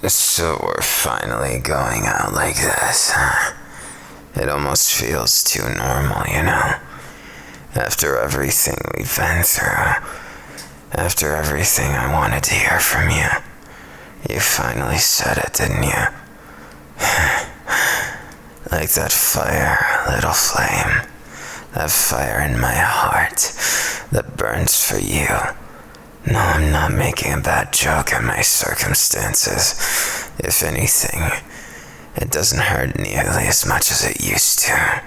So we're finally going out like this, huh? It almost feels too normal, you know? After everything we've been through, after everything I wanted to hear from you, you finally said it, didn't you? Like that fire, little flame, that fire in my heart that burns for you. No, I'm not making a bad joke at my circumstances. If anything, it doesn't hurt nearly as much as it used to.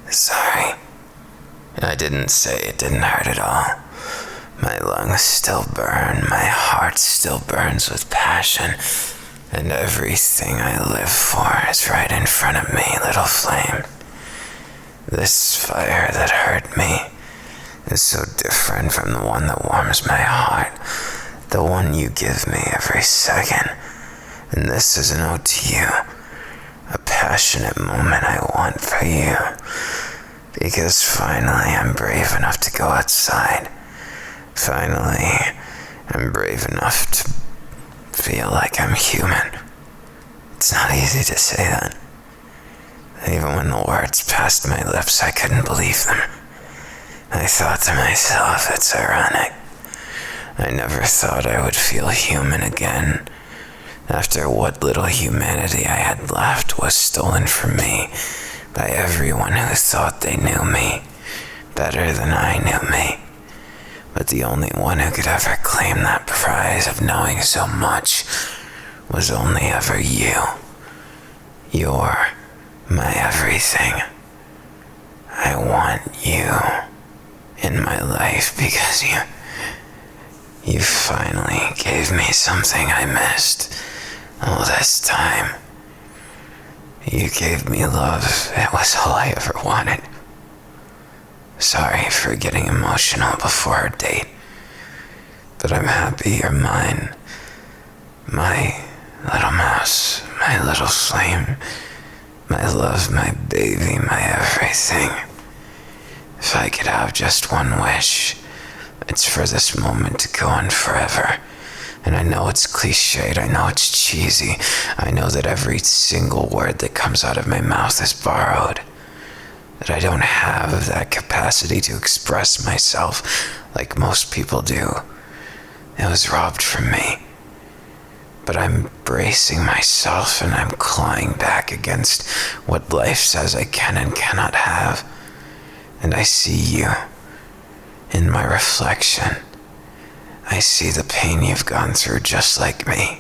Sorry. I didn't say it didn't hurt at all. My lungs still burn, my heart still burns with passion, and everything I live for is right in front of me, little flame. This fire that hurt me is so different from the one that warms my heart, the one you give me every second. And this is an ode to you, a passionate moment I want for you, because finally I'm brave enough to go outside. Finally, I'm brave enough to feel like I'm human. It's not easy to say that. Even when the words passed my lips, I couldn't believe them. I thought to myself, it's ironic. I never thought I would feel human again, after what little humanity I had left was stolen from me by everyone who thought they knew me better than I knew me. But the only one who could ever claim that prize of knowing so much was only ever you. You're my everything. I want you in my life because you finally gave me something I missed all this time. You gave me love. It was all I ever wanted. Sorry for getting emotional before our date, but I'm happy you're mine. My little mouse, my little flame, my love, my baby, my everything. If I could have just one wish, it's for this moment to go on forever. And I know it's cliched, I know it's cheesy, I know that every single word that comes out of my mouth is borrowed, that I don't have that capacity to express myself like most people do. It was robbed from me. But I'm bracing myself and I'm clawing back against what life says I can and cannot have. And I see you in my reflection. I see the pain you've gone through just like me.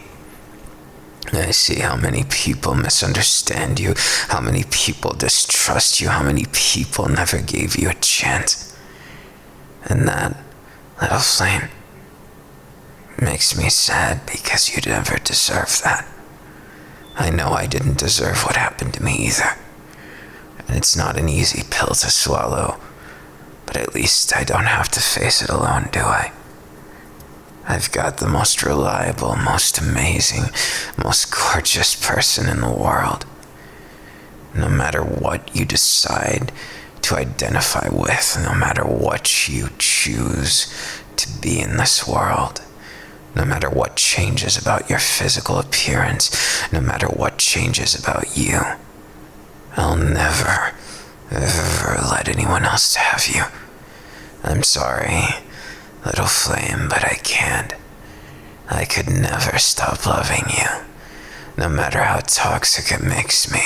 I see how many people misunderstand you, how many people distrust you, how many people never gave you a chance. And that, little flame, makes me sad because you never deserved that. I know I didn't deserve what happened to me either. And it's not an easy pill to swallow, but at least I don't have to face it alone, do I? I've got the most reliable, most amazing, most gorgeous person in the world. No matter what you decide to identify with, no matter what you choose to be in this world, no matter what changes about your physical appearance, no matter what changes about you, I'll never, ever let anyone else have you. I'm sorry, little flame, but I can't. I could never stop loving you, no matter how toxic it makes me,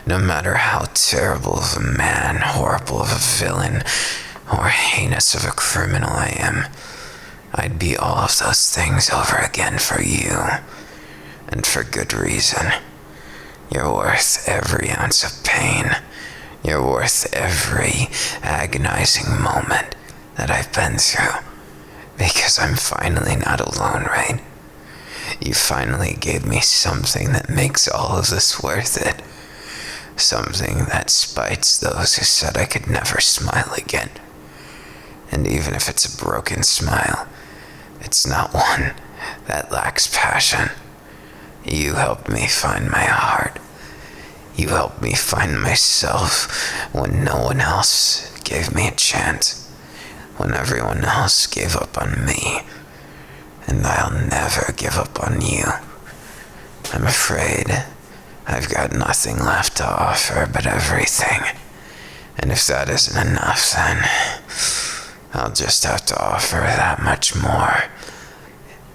no matter how terrible of a man, horrible of a villain, or heinous of a criminal I am. I'd be all of those things over again for you, and for good reason. You're worth every ounce of pain. You're worth every agonizing moment that I've been through, because I'm finally not alone, right? You finally gave me something that makes all of this worth it. Something that spites those who said I could never smile again. And even if it's a broken smile, it's not one that lacks passion. You helped me find my heart. You helped me find myself when no one else gave me a chance. When everyone else gave up on me. and I'll never give up on you. I'm afraid I've got nothing left to offer but everything. And if that isn't enough, then I'll just have to offer that much more.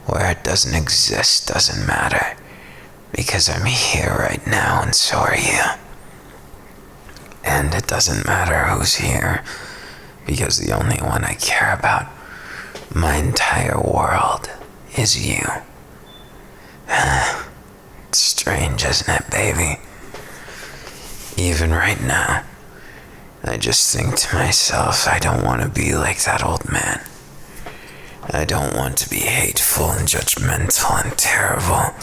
Where it doesn't exist doesn't matter, because I'm here right now and so are you. And it doesn't matter who's here, because the only one I care about, my entire world, is you. It's strange, isn't it, baby? Even right now, I just think to myself, I don't want to be like that old man. I don't want to be hateful and judgmental and terrible.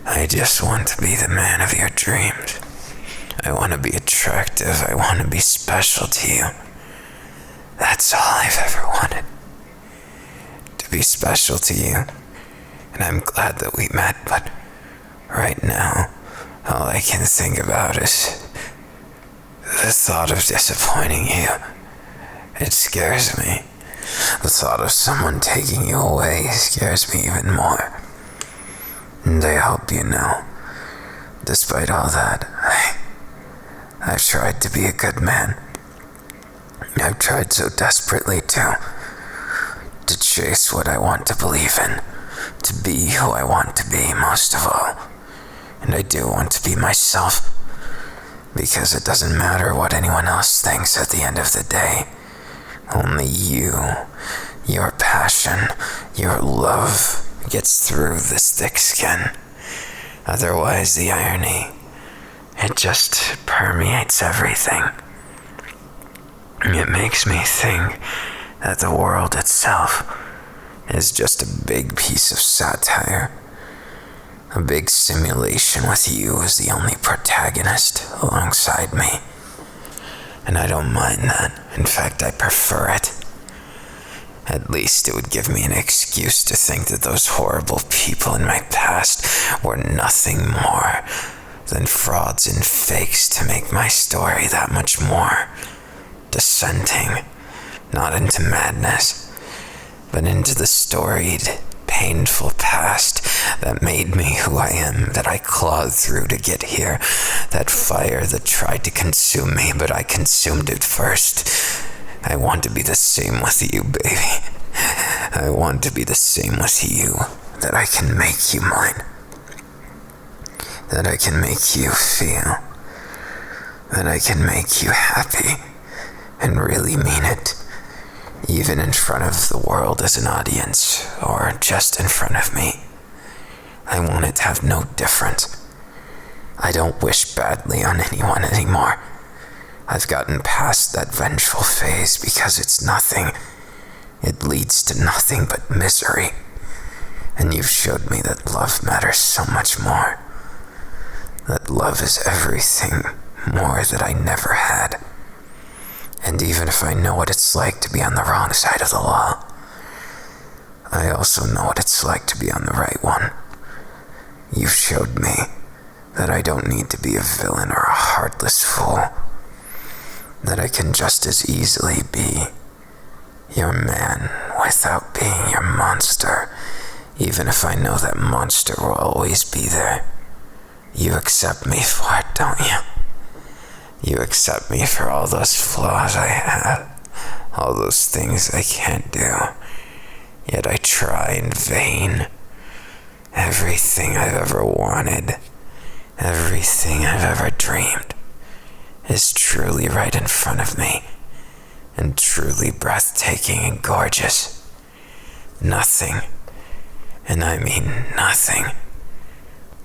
I just want to be the man of your dreams. I want to be attractive. I want to be special to you. That's all I've ever wanted. To be special to you. And I'm glad that we met, but right now, all I can think about is the thought of disappointing you. It scares me. The thought of someone taking you away scares me even more. And I hope you know, despite all that, I've tried to be a good man. I've tried so desperately to chase what I want to believe in, to be who I want to be most of all. And I do want to be myself, because it doesn't matter what anyone else thinks at the end of the day. Only you, your passion, your love gets through this thick skin. Otherwise, the irony, it just permeates everything. It makes me think that the world itself is just a big piece of satire. A big simulation with you as the only protagonist alongside me. And I don't mind that. In fact, I prefer it. At least it would give me an excuse to think that those horrible people in my past were nothing more than frauds and fakes to make my story that much more descending, not into madness, but into the storied, painful past that made me who I am, that I clawed through to get here, that fire that tried to consume me, but I consumed it first. I want to be the same with you, baby. I want to be the same with you, that I can make you mine, that I can make you feel, that I can make you happy, and really mean it, even in front of the world as an audience, or just in front of me. I want it to have no difference. I don't wish badly on anyone anymore. I've gotten past that vengeful phase because it's nothing. It leads to nothing but misery. And you've showed me that love matters so much more. That love is everything more that I never had. And even if I know what it's like to be on the wrong side of the law, I also know what it's like to be on the right one. You've showed me that I don't need to be a villain or a heartless fool. That I can just as easily be your man without being your monster, even if I know that monster will always be there. You accept me for it, don't you? You accept me for all those flaws I have, all those things I can't do. Yet I try in vain. Everything I've ever wanted, everything I've ever dreamed, is truly right in front of me, and truly breathtaking and gorgeous. Nothing, and I mean nothing,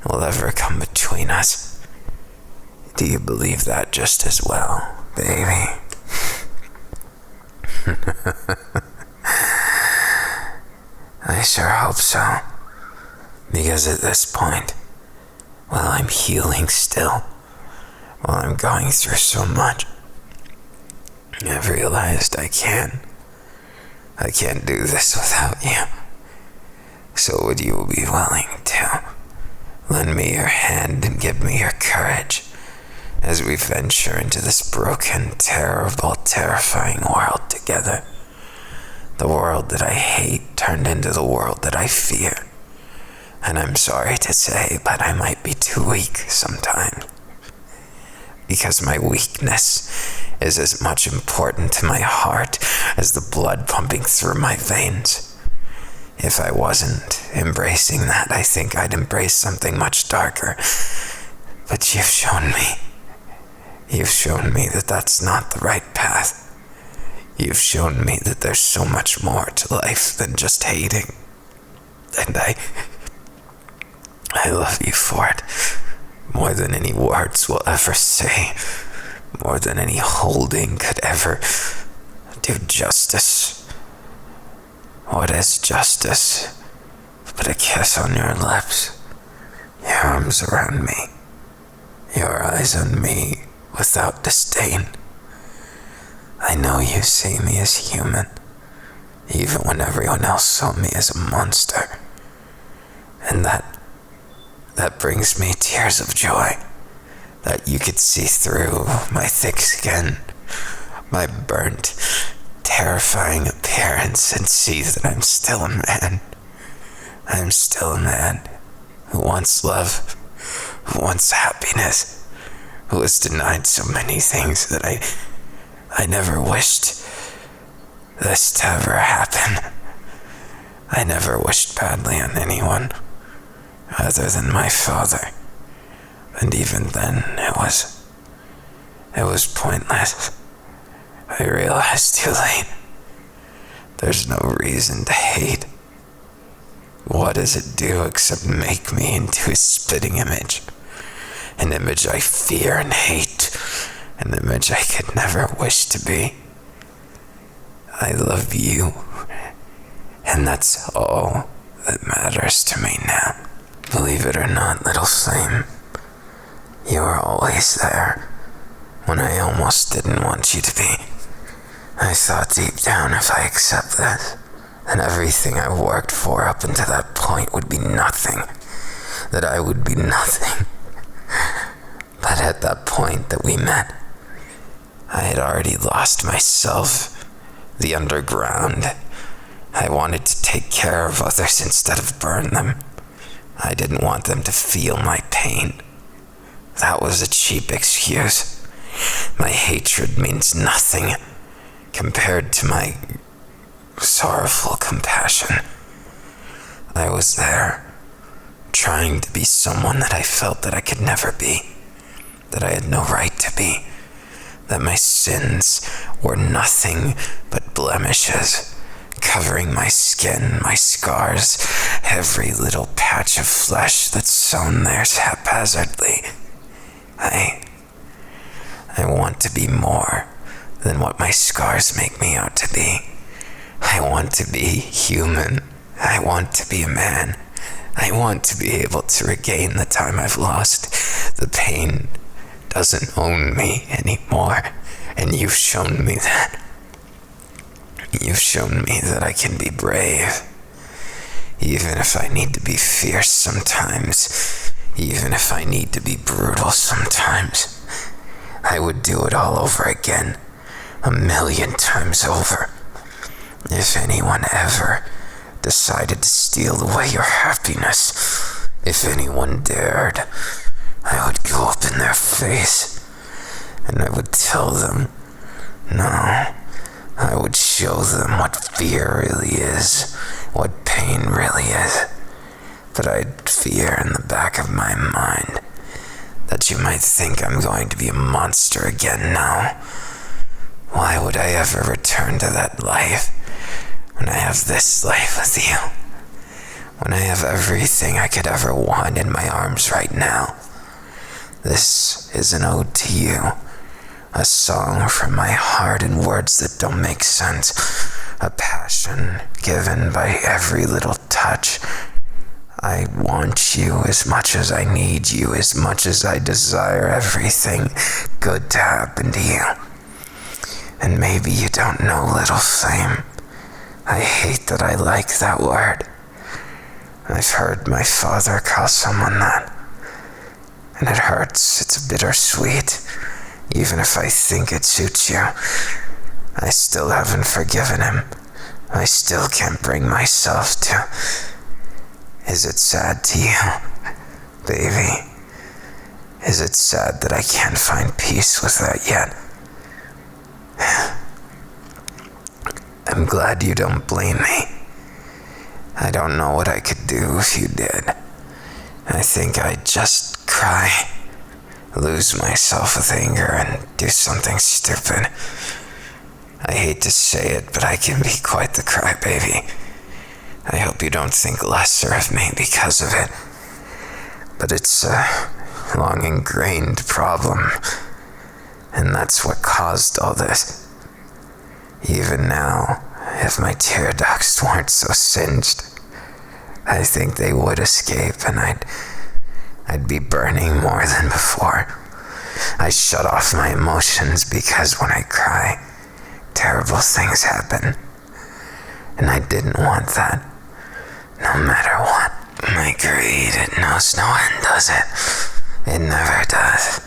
will ever come between us. Do you believe that just as well, baby? I sure hope so. Because at this point, while I'm healing still, while I'm going through so much, I've realized I can't do this without you. So would you be willing to lend me your hand and give me your courage as we venture into this broken, terrible, terrifying world together? The world that I hate, turned into the world that I fear. And I'm sorry to say, but I might be too weak sometimes. Because my weakness is as much important to my heart as the blood pumping through my veins. If I wasn't embracing that, I think I'd embrace something much darker. But you've shown me that that's not the right path. You've shown me that there's so much more to life than just hating. And I love you for it. More than any words will ever say. More than any holding could ever do justice. What is justice but a kiss on your lips, your arms around me, your eyes on me without disdain? I know you see me as human, even when everyone else saw me as a monster. And that brings me tears of joy, that you could see through my thick skin, my burnt, terrifying appearance, and see that I'm still a man. I'm still a man who wants love, who wants happiness, who was denied so many things that I never wished this to ever happen. I never wished badly on anyone other than my father. And even then, it was pointless. I realized too late. There's no reason to hate. What does it do except make me into a spitting image? An image I fear and hate. An image I could never wish to be. I love you. And that's all that matters to me now. Believe it or not, little flame, you were always there when I almost didn't want you to be. I thought deep down, if I accept this, then everything I worked for up until that point would be nothing. That I would be nothing. But at that point that we met, I had already lost myself, the underground. I wanted to take care of others instead of burn them. I didn't want them to feel my pain. That was a cheap excuse. My hatred means nothing compared to my sorrowful compassion. I was there, trying to be someone that I felt that I could never be, that I had no right to be, that my sins were nothing but blemishes, covering my skin, my scars, every little patch of flesh that's sewn there haphazardly. I want to be more than what my scars make me out to be. I want to be human. I want to be a man. I want to be able to regain the time I've lost. The pain doesn't own me anymore, and you've shown me that. You've shown me that I can be brave, even if I need to be fierce sometimes, even if I need to be brutal sometimes. I would do it all over again, 1,000,000 times over. If anyone ever decided to steal away your happiness, if anyone dared, I would go up in their face, and I would tell them, no, I would show them what fear really is, what pain really is. But I'd fear in the back of my mind that you might think I'm going to be a monster again now. Why would I ever return to that life when I have this life with you? When I have everything I could ever want in my arms right now? This is an ode to you. A song from my heart in words that don't make sense. A passion given by every little touch. I want you as much as I need you, as much as I desire everything good to happen to you. And maybe you don't know, little flame, I hate that I like that word. I've heard my father call someone that. And it hurts, it's bittersweet. Even if I think it suits you, I still haven't forgiven him. I still can't bring myself to. Is it sad to you, baby? Is it sad that I can't find peace with that yet? I'm glad you don't blame me. I don't know what I could do if you did. I think I'd just cry, lose myself with anger, and do something stupid. I hate to say it, but I can be quite the crybaby. I hope you don't think lesser of me because of it. But it's a long ingrained problem, and that's what caused all this. Even now, if my tear ducts weren't so singed, I think they would escape, and I'd be burning more than before. I shut off my emotions because when I cry, terrible things happen. And I didn't want that, no matter what. My greed, it knows no end, does it? It never does.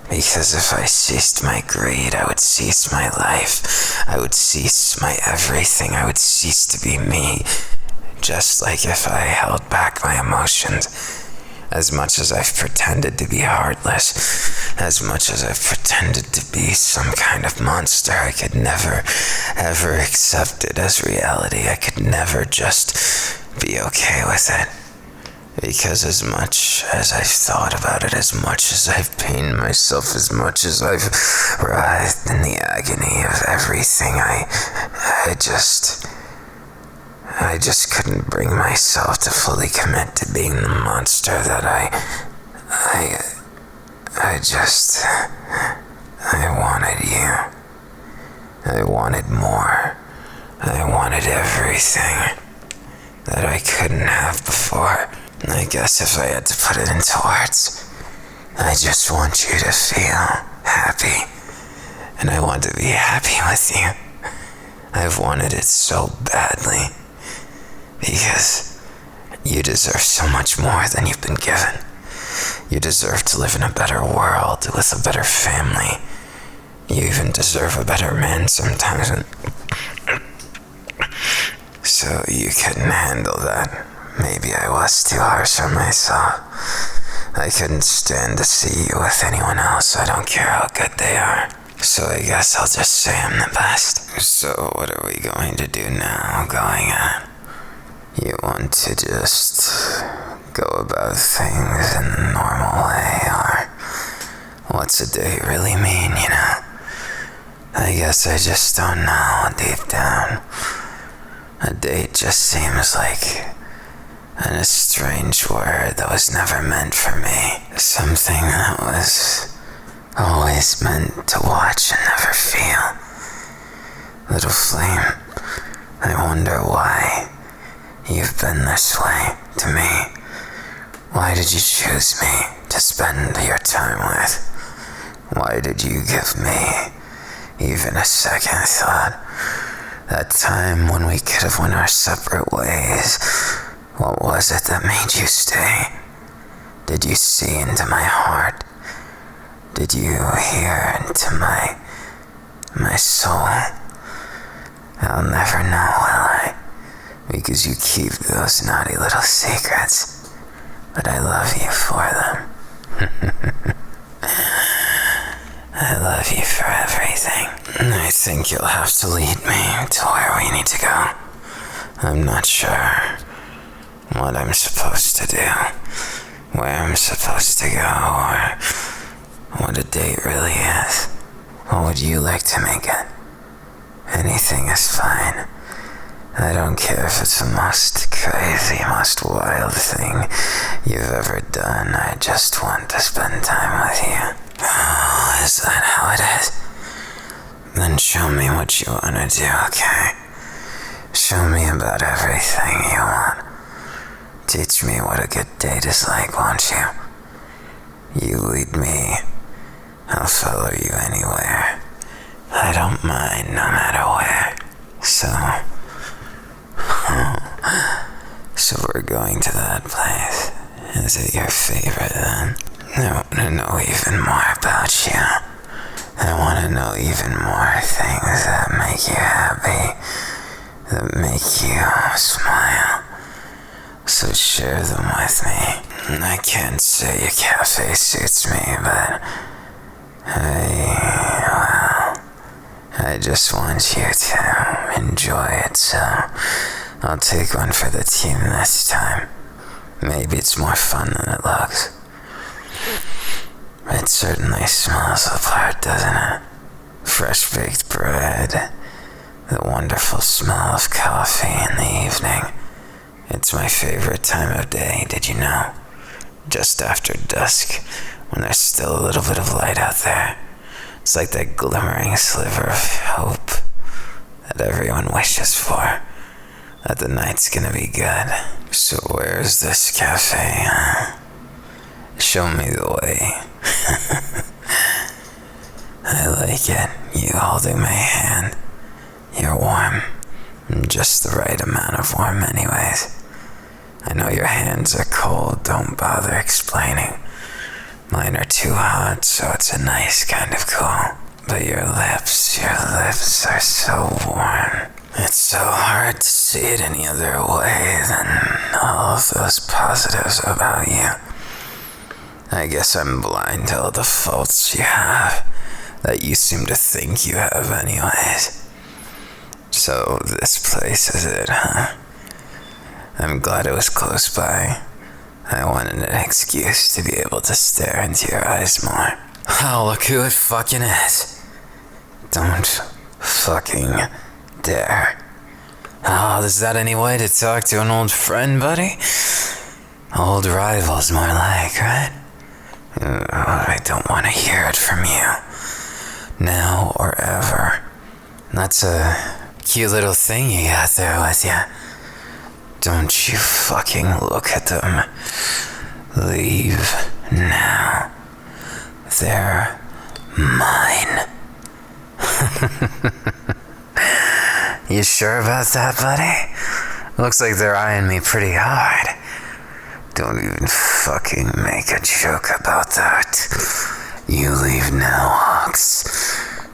Because if I ceased my greed, I would cease my life. I would cease my everything. I would cease to be me. Just like if I held back my emotions. As much as I've pretended to be heartless, as much as I've pretended to be some kind of monster, I could never, ever accept it as reality. I could never just be okay with it. Because as much as I've thought about it, as much as I've pained myself, as much as I've writhed in the agony of everything, I just couldn't bring myself to fully commit to being the monster that I wanted you. I wanted more. I wanted everything that I couldn't have before. I guess if I had to put it into words, I just want you to feel happy. And I want to be happy with you. I've wanted it so badly. Because you deserve so much more than you've been given. You deserve to live in a better world with a better family. You even deserve a better man sometimes. So you couldn't handle that. Maybe I was too harsh on myself. I couldn't stand to see you with anyone else. I don't care how good they are. So I guess I'll just say I'm the best. So what are we going to do now, going on? You want to just go about things in the normal way, or what's a date really mean, you know? I guess I just don't know deep down. A date just seems like a strange word that was never meant for me. Something that was always meant to watch and never feel. Little flame, I wonder why you've been this way to me. Why did you choose me to spend your time with? Why did you give me even a second thought? That time when we could have went our separate ways. What was it that made you stay? Did you see into my heart? Did you hear into my soul? I'll never know, will I? Because you keep those naughty little secrets. But I love you for them. I love you for everything. I think you'll have to lead me to where we need to go. I'm not sure what I'm supposed to do, where I'm supposed to go, or what a date really is. What would you like to make it? Anything is fine. I don't care if it's the most crazy, most wild thing you've ever done. I just want to spend time with you. Oh, is that how it is? Then show me what you want to do, okay? Show me about everything you want. Teach me what a good date is like, won't you? You lead me. I'll follow you anywhere. I don't mind, no matter where. So we're going to that place. Is it your favorite then? I want to know even more about you. I want to know even more things that make you happy, that make you smile. So share them with me. I can't say your cafe suits me, but I just want you to enjoy it, so I'll take one for the team this time. Maybe it's more fun than it looks. It certainly smells the part, doesn't it? Fresh baked bread, the wonderful smell of coffee in the evening. It's my favorite time of day, did you know? Just after dusk, when there's still a little bit of light out there. It's like that glimmering sliver of hope that everyone wishes for, that the night's gonna be good. So where's this cafe? Show me the way. I like it. You holding my hand. You're warm. Just the right amount of warm anyways. I know your hands are cold, don't bother explaining. Mine are too hot, so it's a nice kind of cool. But your lips are so warm. It's so hard to see it any other way than all of those positives about you. I guess I'm blind to all the faults you have, that you seem to think you have anyways. So this place is it, huh? I'm glad it was close by. I wanted an excuse to be able to stare into your eyes more. Oh, look who it fucking is. Don't fucking dare. Oh, is that any way to talk to an old friend, buddy? Old rivals, more like, right? I don't want to hear it from you. Now or ever. That's a cute little thing you got there with you. Don't you fucking look at them. Leave now. They're mine. You sure about that, buddy? Looks like they're eyeing me pretty hard. Don't even fucking make a joke about that. You leave now, Hawks,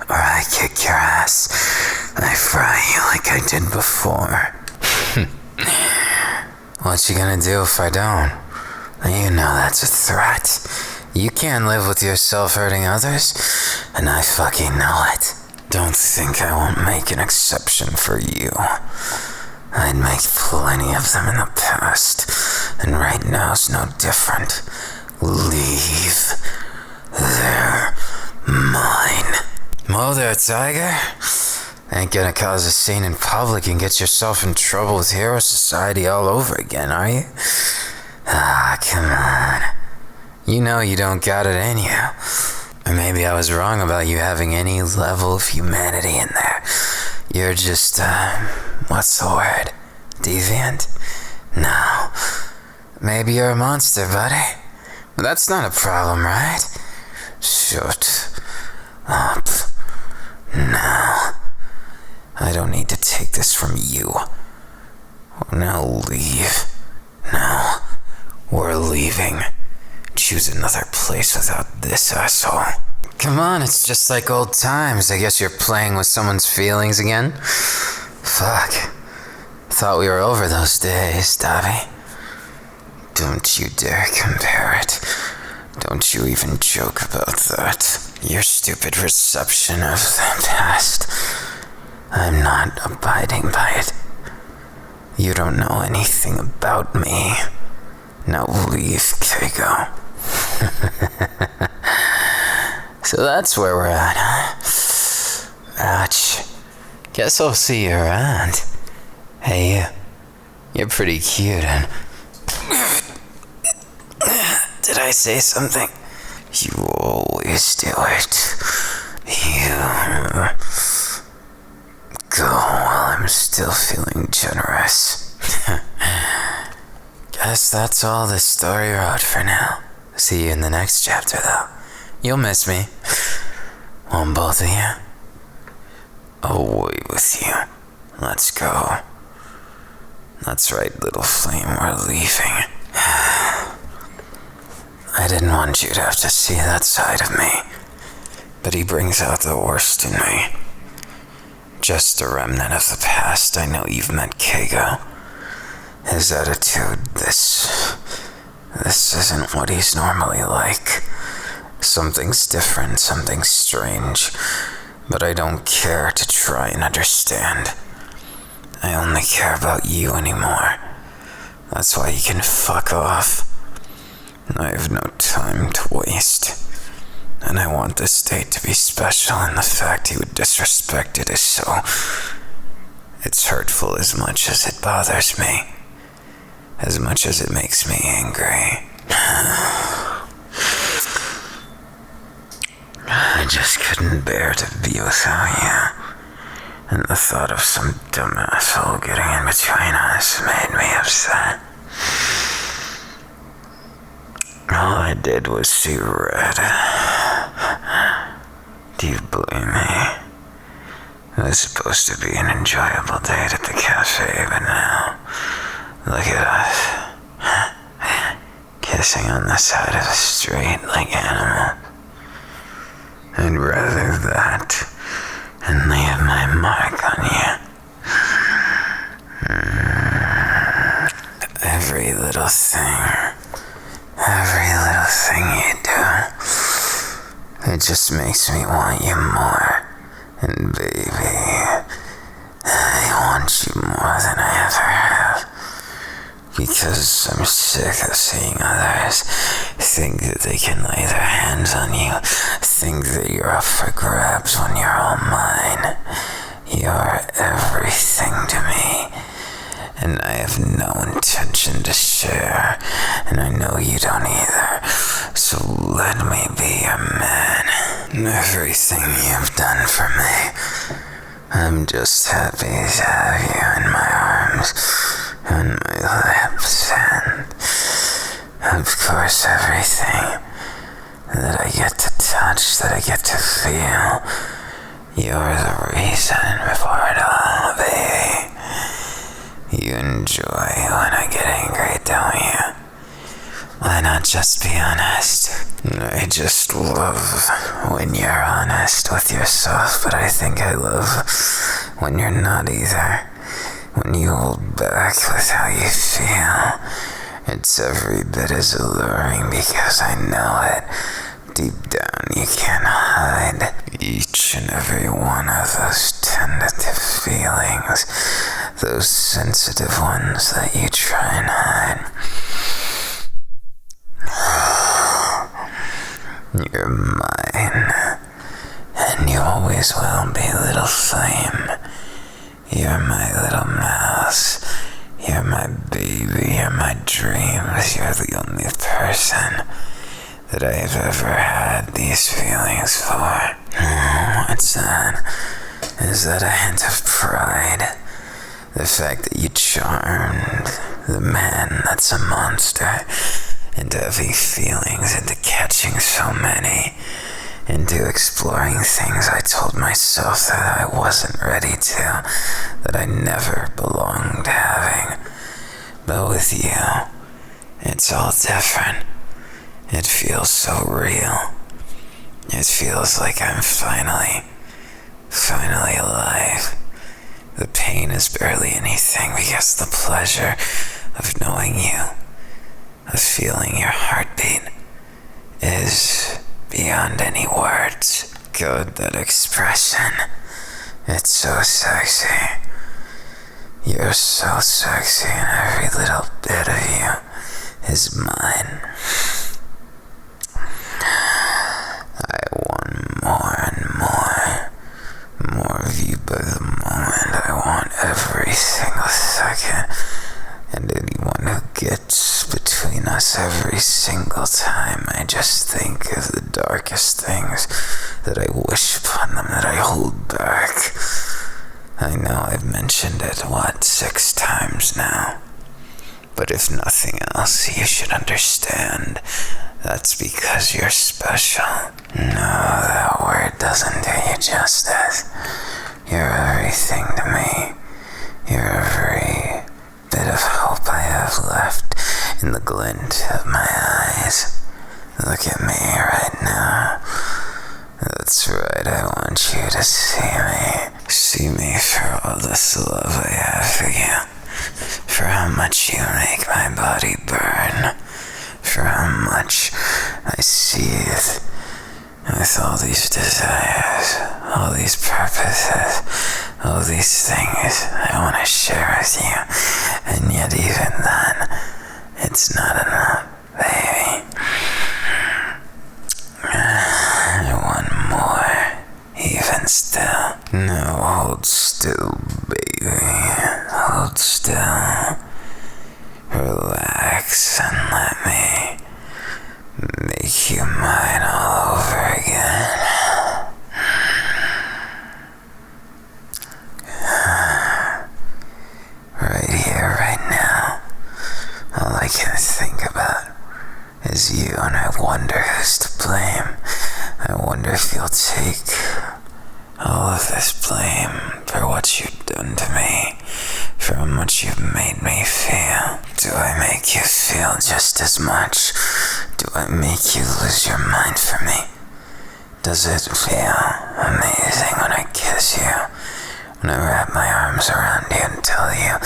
or I kick your ass. I fry you like I did before. What you gonna do if I don't? You know that's a threat. You can't live with yourself hurting others, and I fucking know it. Don't think I won't make an exception for you. I'd make plenty of them in the past, and right now's no different. Leave. They're mine. Whoa there, Tiger. Ain't gonna cause a scene in public and get yourself in trouble with Hero Society all over again, are you? Ah, come on. You know you don't got it in you. Or maybe I was wrong about you having any level of humanity in there. You're just, what's the word? Deviant? No. Maybe you're a monster, buddy. But that's not a problem, right? Shut up. Now. I don't need to take this from you. Now leave. No. We're leaving. Choose another place without this asshole. Come on, it's just like old times. I guess you're playing with someone's feelings again? Fuck. Thought we were over those days, Dabi. Don't you dare compare it. Don't you even joke about that. Your stupid reception of the past. I'm not abiding by it. You don't know anything about me. Now leave, Keiko. So that's where we're at, huh? Ouch. Guess I'll see you around. Hey, you. You're pretty cute and... Did I say something? You always do it. You... Go while I'm still feeling generous. Guess that's all this story wrote for now. See you in the next chapter, though. You'll miss me. Won't both of you? Away with you. Let's go. That's right, little flame, we're leaving. I didn't want you to have to see that side of me, but he brings out the worst in me. just a remnant of the past. I know you've met Keigo. His attitude, this isn't what he's normally like. Something's different, something's strange, but I don't care to try and understand. I only care about you anymore. That's why you can fuck off. I have no time to waste. And I want this date to be special, and the fact he would disrespect it is so... It's hurtful as much as it bothers me. As much as it makes me angry. I just couldn't bear to be without you. And the thought of some dumb asshole getting in between us made me upset. All I did was see red. Do you blame me? It was supposed to be an enjoyable date at the cafe, but now, look at us. Kissing on the side of the street like animals. I'd rather that and leave my mark on you. Every little thing you do, it just makes me want you more. And baby, I want you more than I ever have. Because I'm sick of seeing others think that they can lay their hands on you, think that you're up for grabs when you're all mine. You're everything to me, and I have no intention to share, and I know you don't either, so let me be your man. Everything you've done for me, I'm just happy to have you in my arms, on my lips, and of course everything that I get to touch, that I get to feel. You're the reason for it all, baby. You enjoy when I get angry, don't you? Why not just be honest? I just love when you're honest with yourself, but I think I love when you're not either. When you hold back with how you feel. It's every bit as alluring because I know it. Deep down you can't hide each and every one of those tentative feelings, those sensitive ones that you try and hide. You're mine, and you always will be, little flame. You're my little mouse. You're my baby. You're my dreams. You're the only person that I have ever had these feelings for. What's that? Is that a hint of pride? The fact that you charmed the man that's a monster into having feelings, into catching so many, into exploring things I told myself that I wasn't ready to, that I never belonged having. But with you, it's all different. It feels so real. It feels like I'm finally alive. The pain is barely anything because the pleasure of knowing you, of feeling your heartbeat, is beyond any words. God, that expression. It's so sexy. You're so sexy, and every little bit of you is mine. I want more and more of you by the moment. I want every single second, and anyone who gets between us every single time, I just think of the darkest things that I wish upon them, that I hold back. I know I've mentioned it, 6 times now? But if nothing else, you should understand. That's because you're special. No, that word doesn't do you justice. You're everything to me. You're every bit of hope I have left in the glint of my eyes. Look at me right now. That's right, I want you to see me. See me for all this love I have for you, for how much you make my body burn, for how much I seethe with all these desires, all these purposes, all these things I want to share with you, and yet even then, it's not enough, baby. I want more, even still. No, hold still, baby. Hold still. Relax and let me make you mine all over again. Right here, right now, all I can think about is you, and I wonder who's to blame. I wonder if you'll take all of this blame for what you've done to me, for how much you've made me feel. Do I make you feel just as much? Do I make you lose your mind for me? Does it feel amazing when I kiss you? When I wrap my arms around you and tell you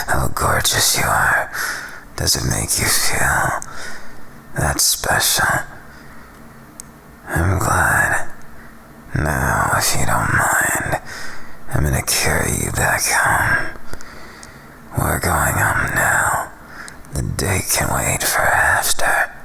how gorgeous you are? Does it make you feel that special? I'm glad. Now, if you don't mind, I'm gonna carry you back home. We're going home now. The day can wait for after.